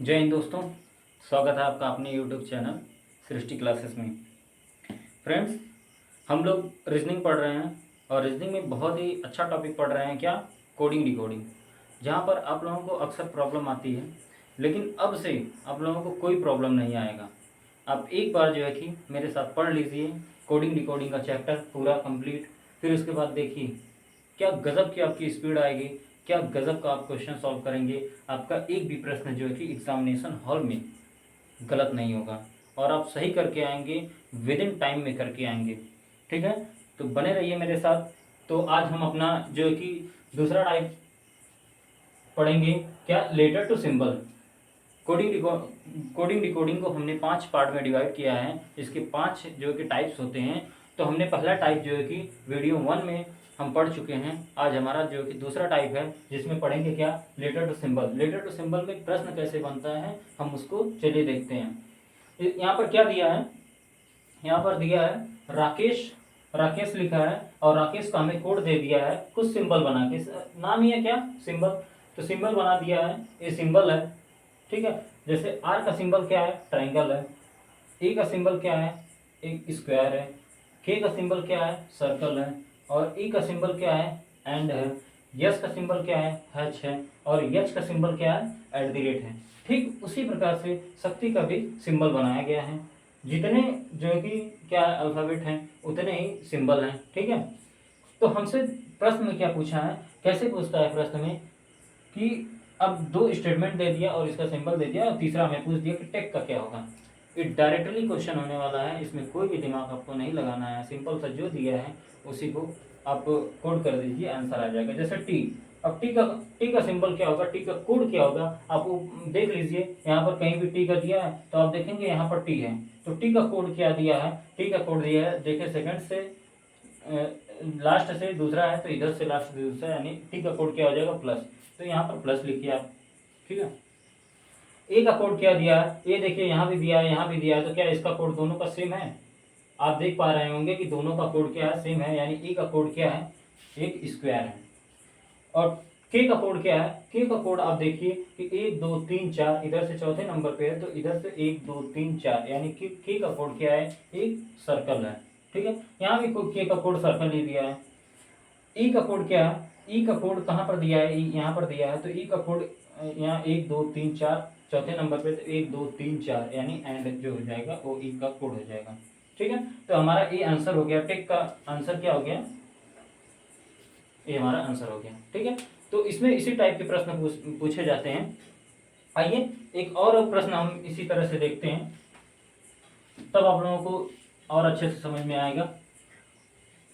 जय हिंद दोस्तों, स्वागत है आपका अपने यूट्यूब चैनल सृष्टि क्लासेस में। फ्रेंड्स, हम लोग रीजनिंग पढ़ रहे हैं और रीजनिंग में बहुत ही अच्छा टॉपिक पढ़ रहे हैं। क्या? कोडिंग डिकोडिंग, जहाँ पर आप लोगों को अक्सर प्रॉब्लम आती है, लेकिन अब से आप लोगों को कोई प्रॉब्लम नहीं आएगा। आप एक बार जो है कि मेरे साथ पढ़ लीजिए कोडिंग डिकोडिंग का चैप्टर पूरा कंप्लीट, फिर उसके बाद देखिए क्या गज़ब की आपकी स्पीड आएगी, क्या गज़ब का आप क्वेश्चन सॉल्व करेंगे। आपका एक भी प्रश्न जो है कि एग्जामिनेशन हॉल में गलत नहीं होगा और आप सही करके आएंगे, विद इन टाइम में करके आएंगे। ठीक है, तो बने रहिए मेरे साथ। तो आज हम अपना जो है कि दूसरा टाइप पढ़ेंगे, क्या? Letter to symbol. Coding decoding को हमने 5 पार्ट में डिवाइड किया है। इसके 5 जो कि टाइप्स होते हैं। तो हमने पहला टाइप जो है कि वीडियो 1 में हम पढ़ चुके हैं। आज हमारा जो कि दूसरा टाइप है जिसमें पढ़ेंगे क्या? Letter to symbol. Letter to symbol में प्रश्न कैसे बनता है हम उसको चलिए देखते हैं। यहाँ पर क्या दिया है? यहाँ पर दिया है राकेश। राकेश लिखा है और राकेश का हमें कोड दे दिया है कुछ सिंबल बना के। नाम ही है क्या? सिंबल। तो सिंबल बना दिया है, ये सिंबल है। ठीक है, जैसे आर का सिंबल क्या है? ट्राइंगल है। ए का सिंबल क्या है? एक स्क्वायर है। के का सिंबल क्या है? सर्कल है। और ई का सिंबल क्या है? एंड है। यस का सिंबल क्या है? हैच है। और यच का सिंबल क्या है? एट द रेट है। ठीक उसी प्रकार से शक्ति का भी सिंबल बनाया गया है। जितने जो है कि क्या अल्फाबेट हैं उतने ही सिंबल हैं। ठीक है, तो हमसे प्रश्न में क्या पूछा है, कैसे पूछता है प्रश्न में कि अब 2 स्टेटमेंट दे दिया और इसका सिंबल दे दिया और तीसरा हमें पूछ दिया कि टेक का क्या होगा। ये डायरेक्टली क्वेश्चन होने वाला है, इसमें कोई भी दिमाग आपको नहीं लगाना है। सिंपल सा जो दिया है उसी को आप कोड कर दीजिए, आंसर आ जाएगा। जैसे टी, अब टी का सिंबल क्या होगा, टी का कोड क्या होगा, आप वो देख लीजिए। यहाँ पर कहीं भी टी का दिया है तो आप देखेंगे यहाँ पर टी है, तो टी का कोड क्या दिया है? टी का कोड दिया है, देखिए सेकंड से लास्ट से दूसरा है तो इधर से लास्ट से दूसरा, यानी टी का कोड क्या हो जाएगा? प्लस। तो यहाँ पर प्लस लिखिए आप। ठीक है, ए का कोड क्या दिया है? ए देखिए यहाँ भी दिया है, यहाँ भी दिया है, तो क्या इसका कोड दोनों का सेम है? आप देख पा रहे होंगे कि दोनों का कोड क्या है? सेम है, यानी ए का कोड क्या है? एक स्क्वायर है। और के का कोड क्या है? के का कोड आप देखिए कि 1 2 3 4, इधर से चौथे नंबर पे है तो इधर से 1 2 3 4, यानी कि के का कोड क्या है? एक सर्कल है। ठीक है, यहाँ भी के का कोड सर्कल ही दिया है। ई का कोड क्या है? ई का कोड कहाँ पर दिया है? यहाँ पर दिया है, तो ई का कोड यहाँ 1 2 3 4, चौथे नंबर पे तो 1 2 3 4, यानी एंड जो हो जाएगा वो ई का कोड हो जाएगा। ठीक है, तो हमारा ए आंसर हो गया। टेक का आंसर क्या हो गया? ये हमारा आंसर हो गया। ठीक है, तो इसमें इसी टाइप के प्रश्न पूछे जाते हैं। आइए एक और प्रश्न हम इसी तरह से देखते हैं, तब आप लोगों को और अच्छे से समझ में आएगा।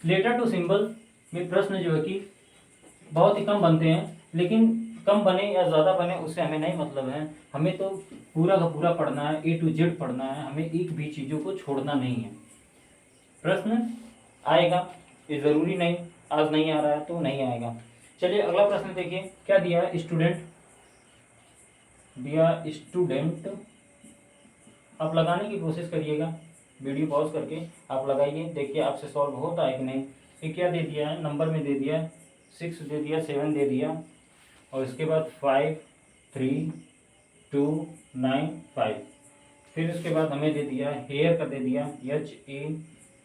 लेटर टू सिंबल में प्रश्न जो है कि बहुत ही कम बनते हैं, लेकिन कम बने या ज़्यादा बने उससे हमें नहीं मतलब है। हमें तो पूरा का पूरा पढ़ना है, ए टू जेड पढ़ना है, हमें एक भी चीज़ों को छोड़ना नहीं है। प्रश्न आएगा, ये ज़रूरी नहीं आज नहीं आ रहा है तो नहीं आएगा। चलिए अगला प्रश्न देखिए, क्या दिया है? स्टूडेंट दिया, स्टूडेंट। आप लगाने की कोशिश करिएगा, वीडियो पॉज करके आप लगाइए, देखिए आपसे सॉल्व होता है कि नहीं। ये क्या दे दिया है? नंबर में दे दिया 6 दे दिया, 7 दे दिया, और इसके बाद 5 3 2 9 5। फिर उसके बाद हमें दे दिया हेयर का, दे दिया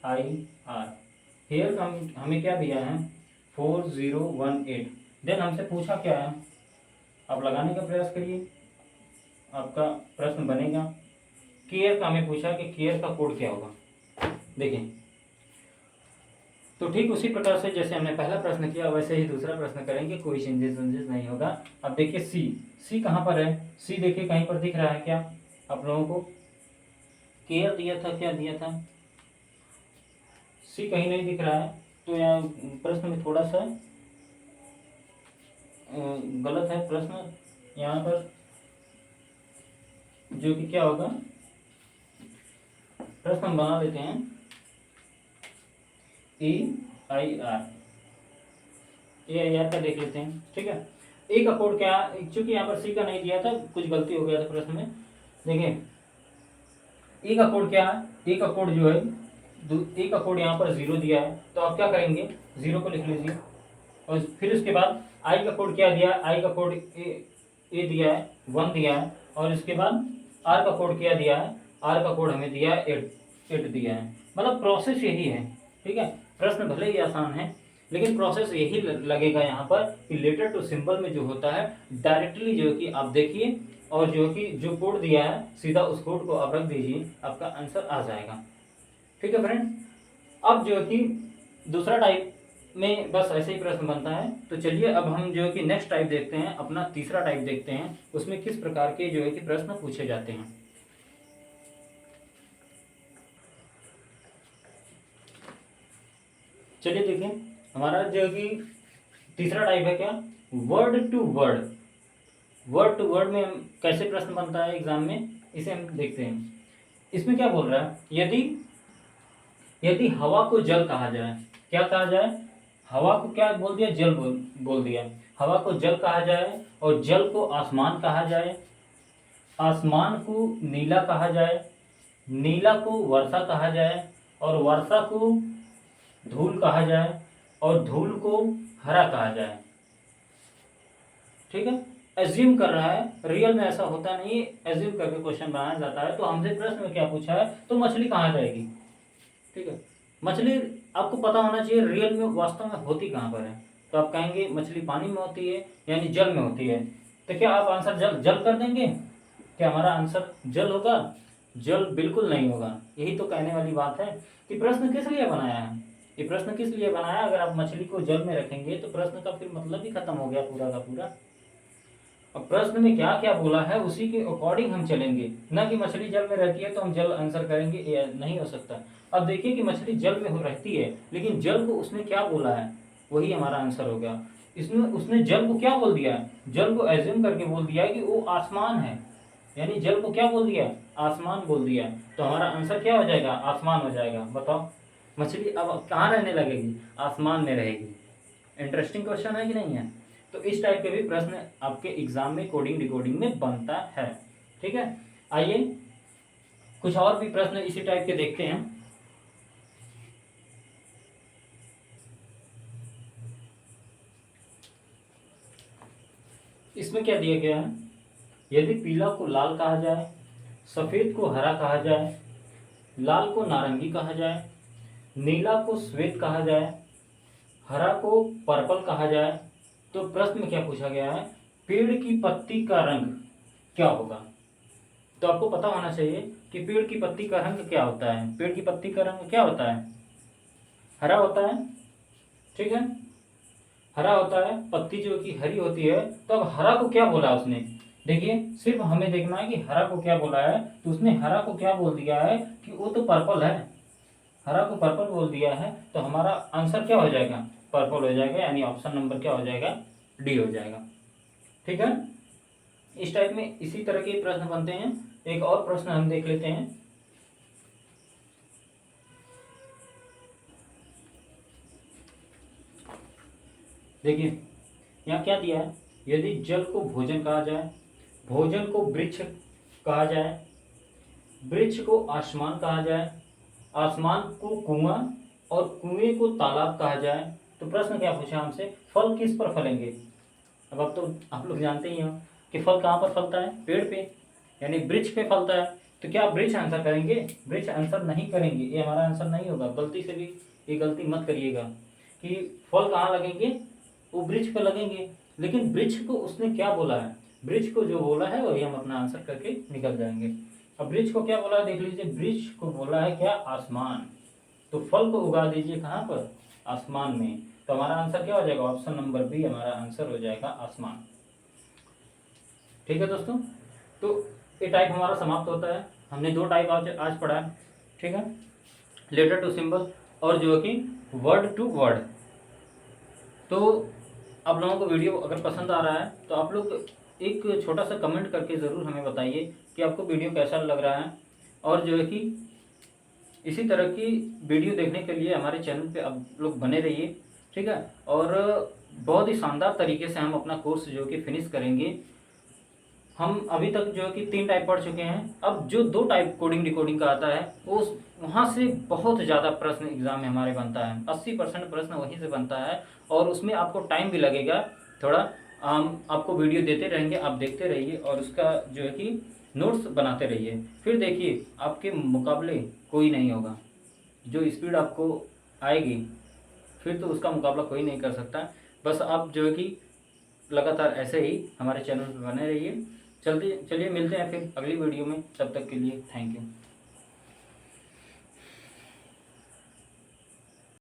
HAIR। हेयर का हमें क्या दिया है? 4018। देन हमसे पूछा क्या है? आप लगाने का प्रयास करिए, आपका प्रश्न बनेगा। केयर का हमें पूछा कि केयर का कोड क्या होगा। देखें, तो ठीक उसी प्रकार से जैसे हमने पहला प्रश्न किया वैसे ही दूसरा प्रश्न करेंगे, कोई चेंजेस नहीं होगा। अब देखिए सी कहाँ पर है? सी देखिए कहीं पर दिख रहा है क्या आप लोगों को? केयर दिया था, क्या दिया था? सी कहीं नहीं दिख रहा है, तो यहाँ प्रश्न में थोड़ा सा गलत है प्रश्न। यहाँ पर जो कि क्या होगा, प्रश्न हम बना लेते हैं AIR का देख लेते हैं। ठीक है, ए का कोड क्या? चूंकि यहाँ पर सी का नहीं दिया था, कुछ गलती हो गया था प्रश्न में। देखें ए का कोड क्या है? ए का कोड जो है, ए का कोड यहाँ पर 0 दिया है, तो आप क्या करेंगे? 0 को लिख लीजिए। और फिर उसके बाद आई का कोड क्या दिया? आई का कोड ए दिया है 1 दिया है, और इसके बाद आर का कोड क्या दिया है, आर का कोड हमें दिया है 8 दिया है। मतलब प्रोसेस यही है, ठीक है। प्रश्न भले ही आसान है लेकिन प्रोसेस यही लगेगा यहाँ पर कि लेटर टू सिंबल में जो होता है डायरेक्टली जो है कि आप देखिए और जो है कि जो कोड दिया है सीधा उस कोड को आप रख दीजिए, आपका आंसर आ जाएगा। ठीक है फ्रेंड, अब जो है कि दूसरा टाइप में बस ऐसे ही प्रश्न बनता है। तो चलिए अब हम जो है कि नेक्स्ट टाइप देखते हैं, अपना तीसरा टाइप देखते हैं, उसमें किस प्रकार के जो है कि प्रश्न पूछे जाते हैं। चलिए देखिए, हमारा जो है कि तीसरा टाइप है क्या, word to word. Word to word में कैसे प्रश्न बनता है एग्जाम में, इसे हम देखते हैं। इसमें क्या बोल रहा है, यदि यदि हवा को जल कहा जाए, क्या कहा जाए, हवा को क्या बोल दिया, जल बोल दिया। हवा को जल कहा जाए और जल को आसमान कहा जाए, आसमान को नीला कहा जाए, नीला को वर्षा कहा जाए और वर्षा को धूल कहा जाए और धूल को हरा कहा जाए। ठीक है, एज्यूम कर रहा है, रियल में ऐसा होता नहीं, एज्यूम करके क्वेश्चन बनाया जाता है। तो हमसे प्रश्न में क्या पूछा है, तो मछली कहाँ जाएगी। ठीक है, मछली आपको पता होना चाहिए रियल में वास्तव में होती कहाँ पर है। तो आप कहेंगे मछली पानी में होती है यानी जल में होती है। तो क्या आप आंसर जल जल कर देंगे, क्या हमारा आंसर जल होगा, जल बिल्कुल नहीं होगा। यही तो कहने वाली बात है कि प्रश्न किस लिए बनाया है, ये प्रश्न किस लिए बनाया। अगर आप मछली को जल में रखेंगे तो प्रश्न का फिर मतलब ही खत्म हो गया पूरा का पूरा। अब प्रश्न में क्या क्या बोला है उसी के अकॉर्डिंग हम चलेंगे, ना कि मछली जल में रहती है तो हम जल आंसर करेंगे, ये नहीं हो सकता। अब देखिए कि मछली जल में रहती है लेकिन जल को उसने क्या बोला है, वही हमारा आंसर हो गया। इसमें उसने जल को क्या बोल दिया है, जल को एज्यूम करके बोल दिया है कि वो आसमान है, यानी जल को क्या बोल दिया, आसमान बोल दिया। तो हमारा आंसर क्या हो जाएगा, आसमान हो जाएगा। बताओ मछली अब कहाँ रहने लगेगी, आसमान में रहेगी। इंटरेस्टिंग क्वेश्चन है कि नहीं है। तो इस टाइप के भी प्रश्न आपके एग्जाम में कोडिंग डिकोडिंग में बनता है। ठीक है, आइए कुछ और भी प्रश्न इसी टाइप के देखते हैं। इसमें क्या दिया गया है, यदि पीला को लाल कहा जाए, सफेद को हरा कहा जाए, लाल को नारंगी कहा जाए, नीला को श्वेत कहा जाए, हरा को पर्पल कहा जाए, तो प्रश्न में क्या पूछा गया है, पेड़ की पत्ती का रंग क्या होगा। तो आपको पता होना चाहिए कि पेड़ की पत्ती का रंग क्या होता है। पेड़ की पत्ती का रंग क्या होता है, हरा होता है। ठीक है, हरा होता है, पत्ती जो कि हरी होती है। तो अब हरा को क्या बोला उसने, देखिए सिर्फ हमें देखना है कि हरा को क्या बोला है। तो उसने हरा को क्या बोल दिया है कि वो तो पर्पल है, हरा को पर्पल बोल दिया है। तो हमारा आंसर क्या हो जाएगा, पर्पल हो जाएगा, यानी ऑप्शन नंबर क्या हो जाएगा, डी हो जाएगा। ठीक है, इस टाइप में इसी तरह के प्रश्न बनते हैं। एक और प्रश्न हम देख लेते हैं। देखिए यहाँ क्या दिया है, यदि जल को भोजन कहा जाए, भोजन को वृक्ष कहा जाए, वृक्ष को आसमान कहा जाए, आसमान को कुआं और कुएं को तालाब कहा जाए, तो प्रश्न क्या पूछा हमसे, फल किस पर फलेंगे। अब तो आप लोग जानते ही हो कि फल कहाँ पर फलता है, पेड़ पे, यानी वृक्ष पे फलता है। तो क्या वृक्ष आंसर करेंगे, वृक्ष आंसर नहीं करेंगे, ये हमारा आंसर नहीं होगा। गलती से भी ये गलती मत करिएगा कि फल कहाँ लगेंगे, वो वृक्ष पे लगेंगे। लेकिन वृक्ष को उसने क्या बोला है, वृक्ष को जो बोला है वही हम अपना आंसर करके निकल जाएंगे। अब वृक्ष को क्या बोला है देख लीजिए, वृक्ष को बोला है क्या, आसमान। तो फल को उगा दीजिए कहाँ पर, आसमान में। तो हमारा आंसर क्या हो जाएगा, ऑप्शन नंबर बी हमारा आंसर हो जाएगा, आसमान। ठीक है दोस्तों, तो ये टाइप हमारा समाप्त होता है। हमने दो टाइप आज पढ़ा है। ठीक है, लेटर टू सिंबल और जो है कि वर्ड टू वर्ड। तो आप लोगों को वीडियो अगर पसंद आ रहा है तो आप लोग एक छोटा सा कमेंट करके ज़रूर हमें बताइए कि आपको वीडियो कैसा लग रहा है। और जो है कि इसी तरह की वीडियो देखने के लिए हमारे चैनल पे आप लोग बने रहिए। ठीक है, और बहुत ही शानदार तरीके से हम अपना कोर्स जो कि फिनिश करेंगे। हम अभी तक जो है कि 3 टाइप पढ़ चुके हैं। अब जो 2 टाइप कोडिंग डिकोडिंग का आता है वो वहाँ से बहुत ज़्यादा प्रश्न एग्जाम में हमारे बनता है। 80% प्रश्न वहीं से बनता है और उसमें आपको टाइम भी लगेगा थोड़ा। हम आपको वीडियो देते रहेंगे, आप देखते रहिए और उसका जो है कि नोट्स बनाते रहिए। फिर देखिए आपके मुकाबले कोई नहीं होगा। जो स्पीड आपको आएगी फिर तो उसका मुकाबला कोई नहीं कर सकता। बस आप जो है कि लगातार ऐसे ही हमारे चैनल पर बने रहिए। चलिए मिलते हैं फिर अगली वीडियो में, तब तक के लिए थैंक यू।